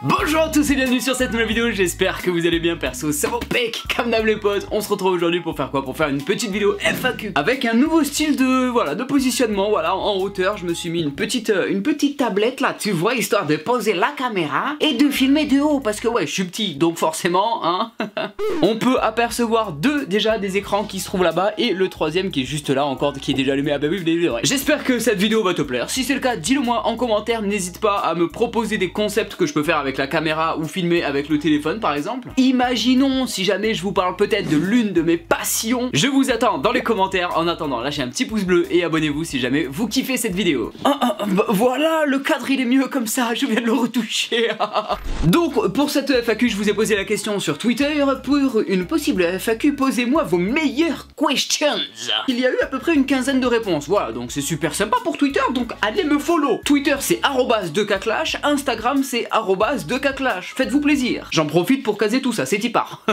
Bonjour à tous et bienvenue sur cette nouvelle vidéo, j'espère que vous allez bien perso, ça va pec, comme d'hab les potes. On se retrouve aujourd'hui pour faire quoi? Pour faire une petite vidéo FAQ avec un nouveau style de positionnement, voilà, en hauteur. Je me suis mis une petite tablette là, tu vois, histoire de poser la caméra et de filmer de haut, parce que ouais, je suis petit, donc forcément, hein. On peut apercevoir déjà des écrans qui se trouvent là-bas et le troisième qui est juste là encore, qui est déjà allumé. Ah bah oui, vous l'avez vu, ouais. J'espère que cette vidéo va te plaire, si c'est le cas, dis-le moi en commentaire, n'hésite pas à me proposer des concepts que je peux faire avec la caméra ou filmer avec le téléphone par exemple. Imaginons si jamais je vous parle peut-être de l'une de mes passions. Je vous attends dans les commentaires. En attendant, lâchez un petit pouce bleu et abonnez-vous si jamais vous kiffez cette vidéo. Bah, voilà, le cadre il est mieux comme ça, je viens de le retoucher. Donc pour cette FAQ, je vous ai posé la question sur Twitter. Pour une possible FAQ, posez-moi vos meilleures questions. Il y a eu à peu près une quinzaine de réponses. Voilà, donc c'est super sympa pour Twitter, donc allez me follow. Twitter c'est @2kclash, Instagram c'est @2kclash. Faites-vous plaisir. J'en profite pour caser tout ça, c'est y part.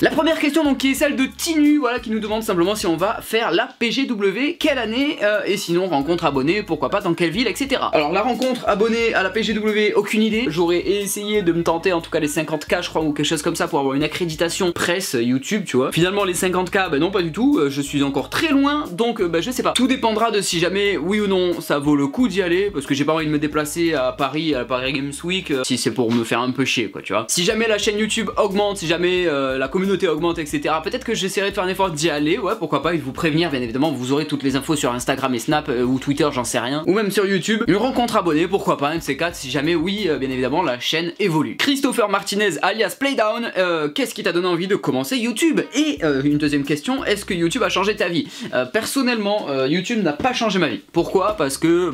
La première question donc qui est celle de Tinu, voilà, qui nous demande simplement si on va faire la PGW, quelle année, et sinon rencontre abonnée, pourquoi pas, dans quelle ville, etc. Alors la rencontre abonnée à la PGW, aucune idée. J'aurais essayé de me tenter en tout cas les 50K je crois, ou quelque chose comme ça, pour avoir une accréditation presse YouTube, tu vois. Finalement les 50K, bah non pas du tout, je suis encore très loin, donc bah je sais pas. Tout dépendra de si jamais, oui ou non, ça vaut le coup d'y aller, parce que j'ai pas envie de me déplacer à Paris, à la Paris Games Week, si c'est pour me faire un peu chier quoi, tu vois. Si jamais la chaîne YouTube augmente, si jamais la communauté augmente, etc., peut-être que j'essaierai de faire un effort d'y aller, ouais, pourquoi pas, et de vous prévenir, bien évidemment. Vous aurez toutes les infos sur Instagram et Snap, ou Twitter, j'en sais rien, ou même sur YouTube. Une rencontre abonnée, pourquoi pas, un de ces quatre, si jamais, oui, bien évidemment, la chaîne évolue. Christopher Martinez, alias Playdown, qu'est-ce qui t'a donné envie de commencer YouTube? Et une deuxième question, est-ce que YouTube a changé ta vie? Personnellement, YouTube n'a pas changé ma vie. Pourquoi? Parce que,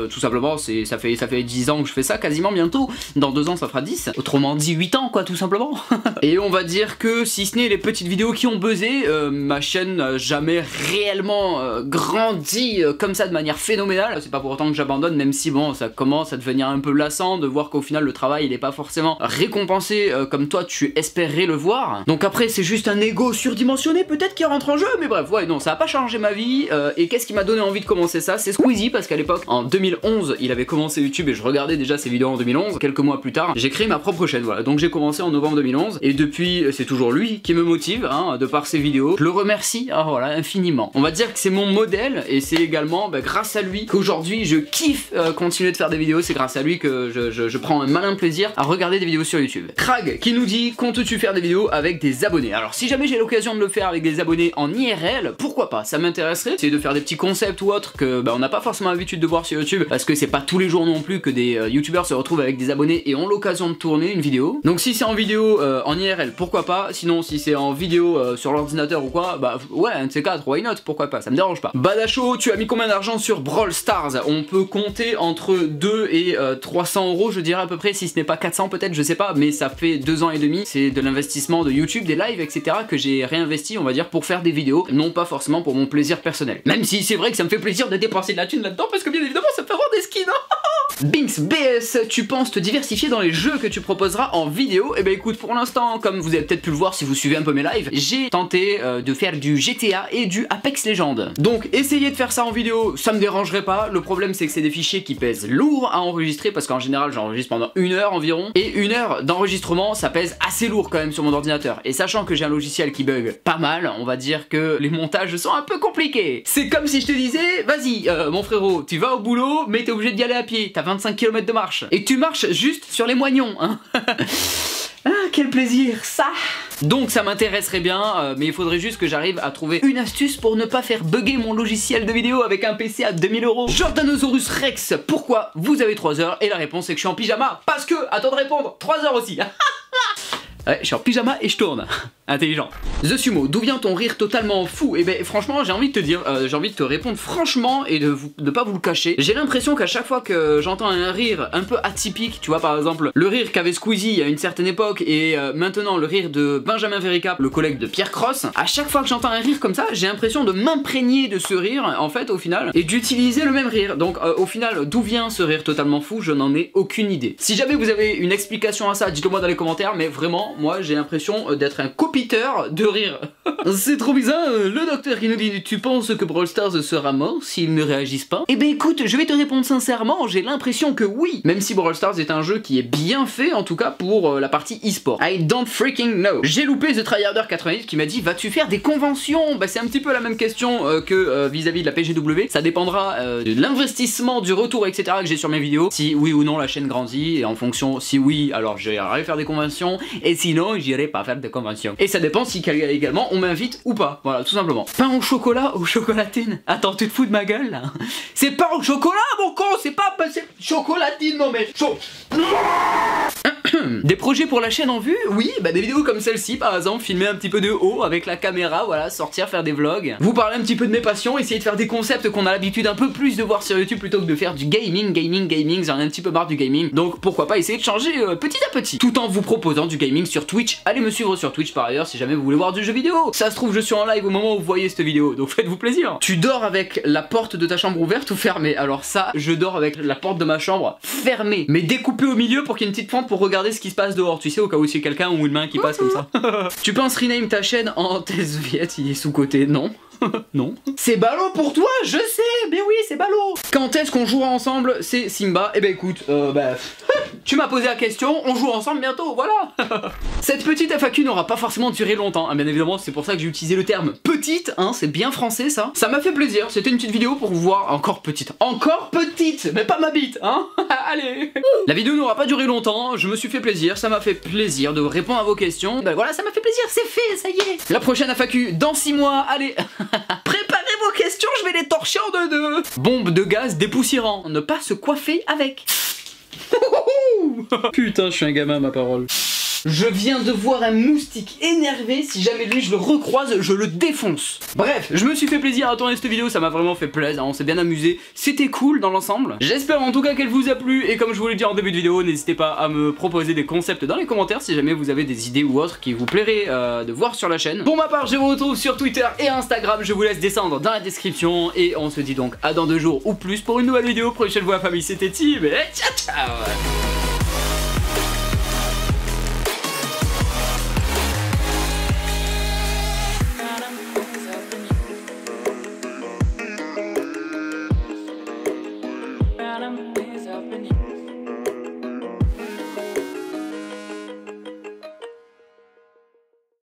tout simplement, ça fait 10 ans que je fais ça, quasiment bientôt. Dans 2 ans, ça fera 10. Autrement dit, 8 ans, quoi, tout simplement. Et on va dire que, si ce n'est les petites vidéos qui ont buzzé, ma chaîne n'a jamais réellement grandi comme ça de manière phénoménale. C'est pas pour autant que j'abandonne, même si bon, ça commence à devenir un peu lassant de voir qu'au final le travail il est pas forcément récompensé comme toi tu espérais le voir. Donc après c'est juste un ego surdimensionné peut-être qui rentre en jeu, mais bref, ouais, non, ça a pas changé ma vie. Et qu'est-ce qui m'a donné envie de commencer ça? C'est Squeezie, parce qu'à l'époque, en 2011, il avait commencé YouTube et je regardais déjà ses vidéos en 2011. Quelques mois plus tard, j'ai créé ma propre chaîne, voilà. Donc j'ai commencé en novembre 2011 et depuis, c'est toujours lui qui me motive, hein, de par ses vidéos. Je le remercie, voilà, infiniment. On va dire que c'est mon modèle et c'est également grâce à lui qu'aujourd'hui je kiffe continuer de faire des vidéos. C'est grâce à lui que je prends un malin plaisir à regarder des vidéos sur YouTube. Krag qui nous dit: comptes-tu faire des vidéos avec des abonnés? Alors si jamais j'ai l'occasion de le faire avec des abonnés en IRL, pourquoi pas, ça m'intéresserait. C'est de faire des petits concepts ou autres que on n'a pas forcément l'habitude de voir sur YouTube, parce que c'est pas tous les jours non plus que des youtubeurs se retrouvent avec des abonnés et ont l'occasion de tourner une vidéo. Donc si c'est en vidéo en IRL, pourquoi pas. Sinon si c'est en vidéo sur l'ordinateur ou quoi, ouais, un de ces quatre, why not, pourquoi pas, ça me dérange pas. Badacho, tu as mis combien d'argent sur Brawl Stars? On peut compter entre 2 et 300 € je dirais à peu près, si ce n'est pas 400 peut-être, je sais pas, mais ça fait 2 ans et demi, c'est de l'investissement de YouTube, des lives, etc., que j'ai réinvesti, on va dire, pour faire des vidéos, non pas forcément pour mon plaisir personnel. Même si c'est vrai que ça me fait plaisir de dépenser de la thune là-dedans, parce que bien évidemment ça me fait avoir des skins. Binks BS, tu penses te diversifier dans les jeux que tu proposeras en vidéo? Eh ben écoute, pour l'instant, comme vous avez peut-être pu le voir si vous suivez un peu mes lives, j'ai tenté de faire du GTA et du Apex Legends. Donc essayer de faire ça en vidéo, ça me dérangerait pas. Le problème c'est que c'est des fichiers qui pèsent lourd à enregistrer, parce qu'en général j'enregistre pendant 1 heure environ, et 1 heure d'enregistrement ça pèse assez lourd quand même sur mon ordinateur. Et sachant que j'ai un logiciel qui bug pas mal, on va dire que les montages sont un peu compliqués. C'est comme si je te disais: vas-y mon frérot, tu vas au boulot mais t'es obligé d'y aller à pied, t'as 25 km de marche, et tu marches juste sur les moignons, hein. Ah, quel plaisir ça! Donc ça m'intéresserait bien, mais il faudrait juste que j'arrive à trouver une astuce pour ne pas faire bugger mon logiciel de vidéo avec un PC à 2000 €. Jordanosaurus Rex, pourquoi vous avez 3 heures? Et la réponse est que je suis en pyjama, parce que, attends de répondre, 3 heures aussi. Ouais, je suis en pyjama et je tourne. Intelligent. The Sumo, d'où vient ton rire totalement fou? Et ben franchement j'ai envie de te dire, j'ai envie de te répondre franchement et de pas vous le cacher. J'ai l'impression qu'à chaque fois que j'entends un rire un peu atypique, tu vois, par exemple le rire qu'avait Squeezie à une certaine époque et maintenant le rire de Benjamin Vericap, le collègue de Pierre Cross, à chaque fois que j'entends un rire comme ça, j'ai l'impression de m'imprégner de ce rire en fait au final et d'utiliser le même rire. Donc au final, d'où vient ce rire totalement fou? Je n'en ai aucune idée. Si jamais vous avez une explication à ça, dites-le moi dans les commentaires, mais vraiment moi j'ai l'impression d'être un copilote Twitter de rire. C'est trop bizarre, le docteur qui nous dit tu penses que Brawl Stars sera mort s'ils ne réagissent pas? Eh ben écoute, je vais te répondre sincèrement, j'ai l'impression que oui. Même si Brawl Stars est un jeu qui est bien fait, en tout cas pour la partie e-sport. I don't freaking know. J'ai loupé The Tryharder 88 qui m'a dit vas-tu faire des conventions? Bah c'est un petit peu la même question que vis-à-vis de la PGW. Ça dépendra de l'investissement, du retour, etc. que j'ai sur mes vidéos. Si oui ou non la chaîne grandit, et en fonction, si oui, alors j'irai faire des conventions, et sinon j'irai pas faire des conventions. Et ça dépend si également on m'invite ou pas. Voilà, tout simplement. Pain au chocolat ou chocolatine? Attends, tu te fous de ma gueule là? C'est pain au chocolat mon con, c'est pas chocolatine, non mais Des projets pour la chaîne en vue? Oui, bah des vidéos comme celle-ci par exemple, filmer un petit peu de haut avec la caméra, voilà, sortir, faire des vlogs, vous parler un petit peu de mes passions, essayer de faire des concepts qu'on a l'habitude un peu plus de voir sur YouTube plutôt que de faire du gaming, j'en ai un petit peu marre du gaming, donc pourquoi pas essayer de changer petit à petit, tout en vous proposant du gaming sur Twitch. Allez me suivre sur Twitch par ailleurs si jamais vous voulez voir du jeu vidéo, ça se trouve je suis en live au moment où vous voyez cette vidéo, donc faites-vous plaisir. Tu dors avec la porte de ta chambre ouverte ou fermée? Alors ça, je dors avec la porte de ma chambre fermée, mais découpée au milieu pour qu'il y ait une petite fente pour regarder ce qui se passe dehors, tu sais, au cas où c'est quelqu'un ou une main qui passe comme ça. Tu penses rename ta chaîne en TSViet? Il est sous-côté, non. Non. C'est ballot pour toi, je sais, mais oui, c'est ballot. Quand est-ce qu'on jouera ensemble? C'est Simba. Eh ben écoute, tu m'as posé la question, on joue ensemble bientôt, voilà. Cette petite FAQ n'aura pas forcément duré longtemps, hein, bien évidemment, c'est pour ça que j'ai utilisé le terme petite, hein, c'est bien français ça. Ça m'a fait plaisir, c'était une petite vidéo pour vous voir encore petite, mais pas ma bite, hein. Allez. La vidéo n'aura pas duré longtemps, je me suis fait plaisir, ça m'a fait plaisir de répondre à vos questions. Ben voilà, ça m'a fait plaisir, c'est fait, ça y est. La prochaine FAQ dans 6 mois, allez. Préparez vos questions, je vais les torcher en deux. Bombe de gaz dépoussiérant, ne pas se coiffer avec. Putain, je suis un gamin, ma parole. Je viens de voir un moustique énervé, si jamais lui je le recroise, je le défonce. Bref, je me suis fait plaisir à tourner cette vidéo, ça m'a vraiment fait plaisir, on s'est bien amusé, c'était cool dans l'ensemble. J'espère en tout cas qu'elle vous a plu, et comme je vous l'ai dit en début de vidéo, n'hésitez pas à me proposer des concepts dans les commentaires si jamais vous avez des idées ou autres qui vous plairaient de voir sur la chaîne. Pour ma part, je vous retrouve sur Twitter et Instagram, je vous laisse descendre dans la description, et on se dit donc à dans 2 jours ou plus pour une nouvelle vidéo. Prochaine fois famille, c'était Tim, et ciao ciao.